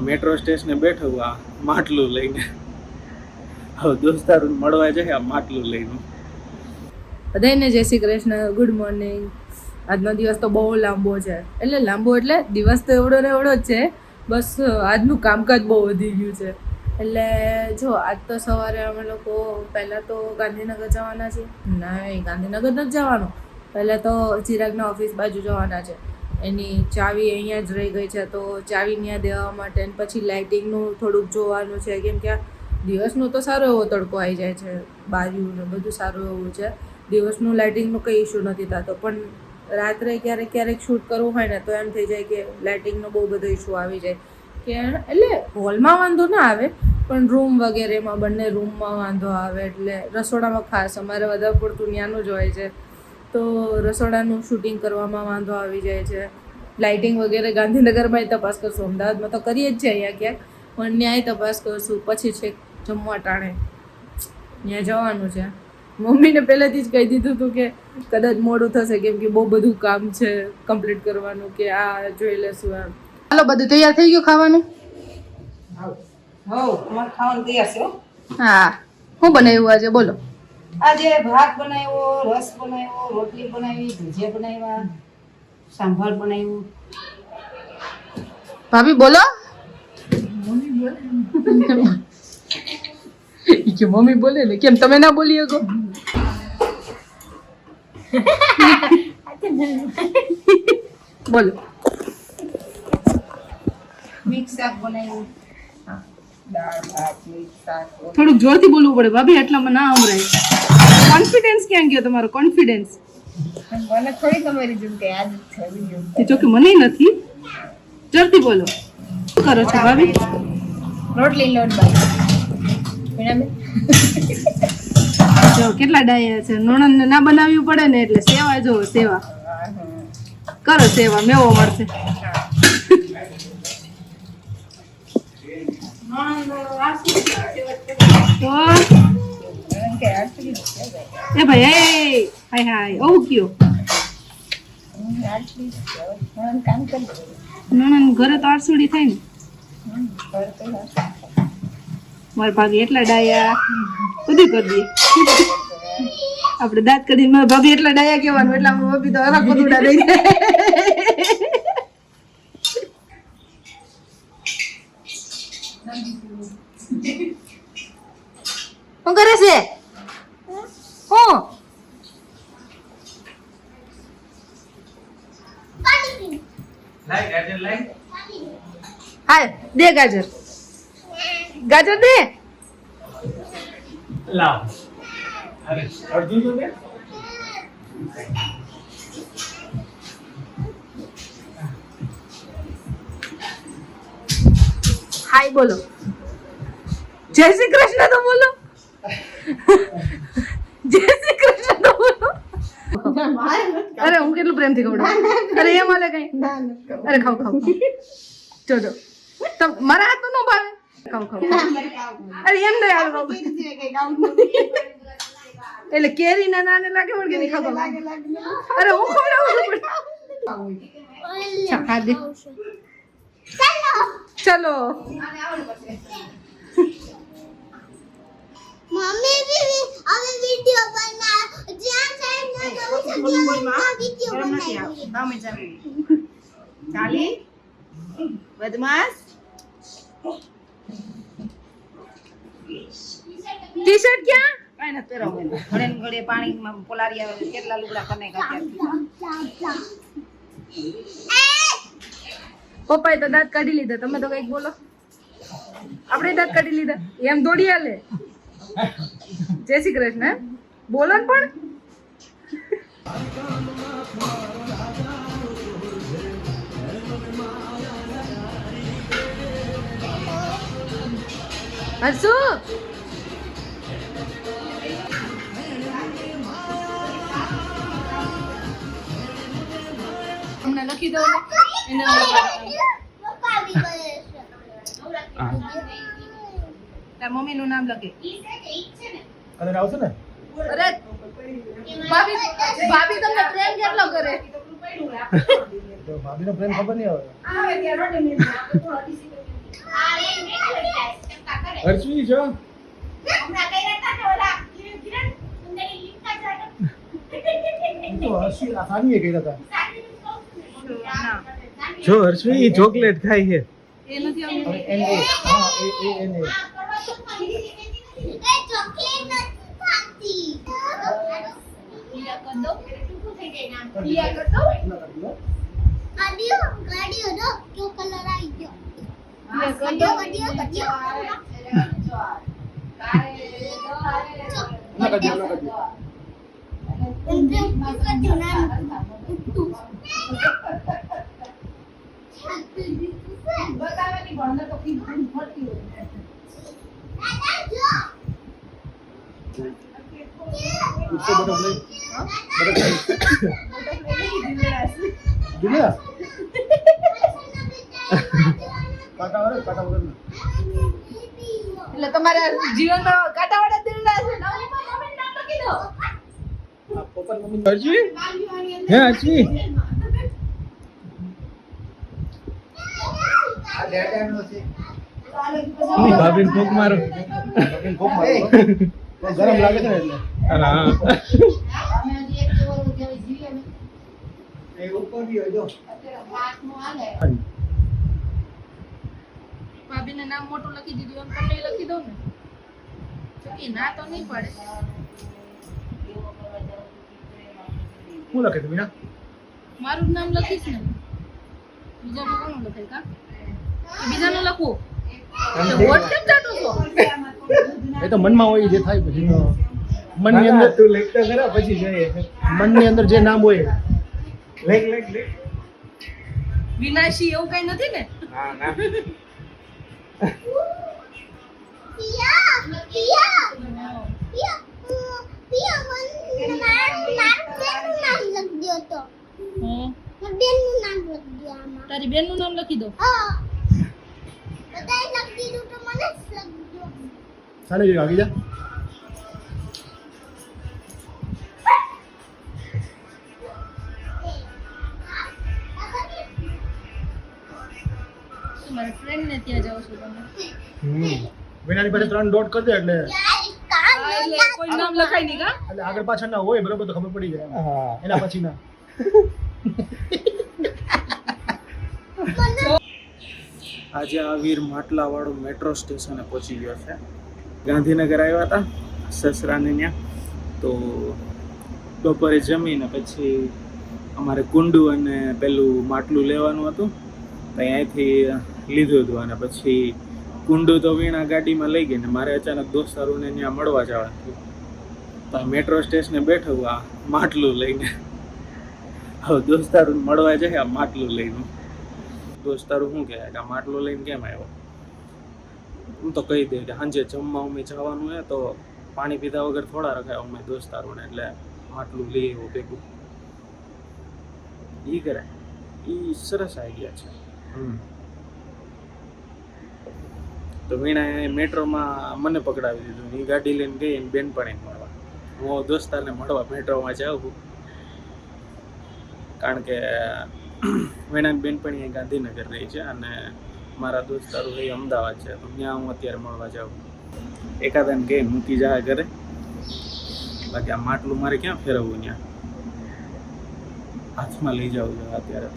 Metro સ્ટેશને બેઠો આ માટલું લઈને. હવે દોસ્તારું મળવા જાય આ માટલું લઈને. બધાને જય શ્રી કૃષ્ણ, ગુડ મોર્નિંગ. આજનો દિવસ તો બહુ લાંબો છે. એટલે લાંબો એટલે દિવસ તો એવડો ને એવડો જ છે, બસ આજનું કામકાજ બહુ વધી ગયું છે. એટલે જો આજ તો સવારે અમે લોકો પહેલાં તો ગાંધીનગર જવાના છીએ. નહીં, ગાંધીનગર નથી જવાનું. પહેલાં તો ચિરાગના ઓફિસ બાજુ જવાના છે. એની ચાવી અહીંયા જ રહી ગઈ છે, તો ચાવી ત્યાં દેવા માટે. અને પછી લાઇટિંગનું થોડુંક જોવાનું છે, કેમ કે દિવસનું તો સારો એવો તડકો આવી જાય છે, બારીયું ને બધું સારું એવું છે. દિવસનું લાઇટિંગનું કંઈ ઇશ્યુ નથી થતો, પણ રાત્રે ક્યારેક ક્યારેક શૂટ કરવું હોય ને તો એમ થઈ જાય કે લાઇટિંગનો બહુ બધો ઇશ્યુ આવી જાય. કે એટલે હોલમાં વાંધો ના આવે, પણ રૂમ વગેરેમાં, બંને રૂમમાં વાંધો આવે. એટલે રસોડામાં ખાસ અમારે વધારે પડતું ત્યાંનું જ હોય છે, તો રસોડાનું શૂટિંગ કરવામાં વાંધો આવી જાય છે. લાઇટિંગ વગેરે ગાંધીનગરમાં તપાસ કરશું, અમદાવાદમાં તો કરીએ જ છે અહીંયા ક્યાંક, પણ ન્યાય તપાસ કરશું. પછી છે જમવા ટાણે ત્યાં જવાનું છે. મમ્મીને પહેલેથી જ કહી દીધું હતું કે કદાચ મોડું થશે, કેમ કે બહુ બધું કામ છે કમ્પ્લીટ કરવાનું, કે આ જોઈ લેશું એમ. હાલો, બધું તૈયાર થઈ ગયું ખાવાનું? અમારે ખાવાનું તૈયાર છે. હા, શું બનાવ્યું આજે બોલો? આજે ભાત બનાવ્યો, રસ બનાવ્યો, રોટલી બનાવી, ભજીયા બનાવ્યા, સાંભાર બનાવ્યું. ભાભી બોલો. કે મમ્મી બોલે ને, કેમ તમે ના બોલી શકો? બોલો. મિક્સ શાક બનાવ્યું, દાળ ભાત મિક્સ શાક. થોડુંક જોરથી બોલવું પડે ભાભી, એટલામાં ના સંભળાય. કોન્ફિડન્સ ક્યાં ગયો તમારો? કોન્ફિડન્સ મને થોડી તમારી જેમ કે યાદ થઈ ગયું. જો કે મને નથી. જોરથી બોલો. શું કરો છો ભાભી? રોટલી લોટ બાંધી. જો કેટલા ડાયા છે. નણંદને ના બનાવવું પડે ને, એટલે સેવા જોવો, સેવા કરો, સેવા મેવો મળશે. તો એ ભાઈ, એ હાય હાય, ઓવું કયો નણંદ ઘરે તો આરસુડી થાય ને. મારા ભાભી એટલા ડાયા, બધું કરી દઈએ આપણે. દાંત કાઢીને મારા ભાભી એટલા ડાયા કહેવાનું, એટલે અમારી ભાભી તો અલગ બધું દઈ જાય. શું કરે છે? હું હા, દે ગાજર, ગાજર દે. લાવ. અરે અડધું તો દે. હાય બોલો. જય શ્રી કૃષ્ણ તો બોલો. જય શ્રી કૃષ્ણ તો બોલો. અરે હું કેટલું પ્રેમથી ખવડાવું. અરે એમ હાલે કઈ. અરે ખાવ ખાવ જોજો, મારા હાથ નો ભાવે. ખાવ ખાવ. અરે એમ નહીં હાલ ખાવ. એટલે કેરી ના નાને લાગે વળગે નહીં ખાવ. અરે હું ખવડાવું છું. ખા દે. ચલો. મમ્મી બી હવે વિડિયો બના જ્યાં સાઈડ ન જવું છે ત્યાં વિડિયો બનાવી. નામે જાવી ચાલી બદમાશ. ટી-શર્ટ ક્યાં? કાઈ ન પહેરો ઘડે ને ઘડે પાણીમાં પોલારી આવે, કેટલા લુગડા કને કાઢ્યા. પપ્પાએ તો દાંત કાઢી લીધા, તમે તો કઈક બોલો. આપણે દાંત કાઢી લીધા, એમ દોડી હાલે. જય શ્રી કૃષ્ણ બોલો ને. પણ હરસુ અમને લખી દો એને. પપ્પા બી કરે છે. તાર મમ્મી નું નામ લખે. કલર આવશે ને? અરે ભાભી, ભાભી તમને પ્રેમ કેટલો કરે? ભાભીનો પ્રેમ ખબર નહીં આવે. હર્ષવી છો હમણાં કર્યા હતા ને ઓલા કિરણ સુંદરી લીંકા જાડો તો હસી આસાનીએ કર્યા હતા. જો હર્ષવી ચોકલેટ ખાય છે એ નથી હવે આવડતું. એને હા એને એ ચોકલેટ નથી ખાતી ગાડીઓ દો કયો કલર આવી ગયો ગાડીઓ બતાવેલી ભણતર તો કીધું ફરતી હોય ગુસ્સો બટરફ્લાય દિલ્યા કાંટા વગર એટલે તમારા જીવનમાં કાંટાવાળા દિલડા છે. પપ્પા મમ્મી હર્ષવી હે હર્ષવી આ ડેડાનો છે ની ભાભીને ફૂંક મારો બાકી કોક મારો ગરમ લાગે છે ને એટલે હા અમે હજી એક ચોર જેવી જીવી અમે એ ઉપર બી હોય જો અત્યારે વાતનું હાલે ભાભીને નામ મોટું લખી દીધું એમ તમે લખી દો ને ચોકી ના તો નહીં પડે. શું લખે તમે ના મારું જ નામ લખીશ ને બીજાનું કોનું લખાય કા કે બીજાનું લખવું તો વોટ કેમ ચાટો છો? એ તો મનમાં હોય જે થાય પછી તો મનની અંદર તું લખતો ખરા પછી જોઈએ મનની અંદર જે નામ હોય લેખ વિનાશી એવું કઈ નથી ને? હા ના પિયા પિયા પિયા પિયા મારું નામ લખી દો તો બેનનું નામ લખી દો આમાં તારી બેનનું નામ લખી દો. હા બધાય લખી દીધું તો મને જ લખી દો સાને જે આગી જા મારા ફ્રેન્ડ ને ત્યાં જાવ છો તમે? વિનાની પાસે 3 ડોટ કરી દે એટલે હા, એટલે કોઈ નામ લખાય નહીં કા? એટલે આગળ પાછળ ના હોય બરોબર તો ખબર પડી જાય હા એના પછી ના આજે આ વીર માટલા વાળો મેટ્રો સ્ટેશને પહોંચી ગયો છે. ગાંધીનગર આવ્યા હતા સસરાને ત્યાં તો બપોરે જમીને પછી અમારે કુંડું અને પેલું માટલું લેવાનું હતું તો અહીંયાથી લીધું હતું અને પછી કુંડું તો વીણા ગાડીમાં લઈ ગઈ ને મારે અચાનક દોસ્તારોને ત્યાં મળવા જવાનું હતું તો મેટ્રો સ્ટેશને બેઠો આ માટલું લઈને હવે દોસ્તારોને મળવા જાય આ માટલું લઈને દોસ્તારો શું કહે કે આ માટલું લઈને કેમ આવ્યો હું તો કહી દઉં કે સાંજે જમવા અમે જવાનું હે તો પાણી પીધા વગર થોડા રખાય અમે દોસ્તારોને એટલે માટલું લઈ આવ્યો ભેગું એ કરે એ સરસ આઈડિયા છે તો વીણા મેટ્રોમાં મને પકડાવી દીધું એ ગાડી લઈને ગઈ ને બેનપણીને મળવા હું દોસ્તારને મળવા મેટ્રોમાં જાઉં કારણ કે વીણાની બેનપણી એ ગાંધીનગર રહી છે અને મારા દોસ્તારો એ અમદાવાદ છે તો ત્યાં હું અત્યારે મળવા જાઉં એકાદાને ગઈ મૂકી જાય ઘરે બાકી આ માટલું મારે ક્યાં ફેરવવું ત્યાં હાથમાં લઈ જવું છે અત્યારે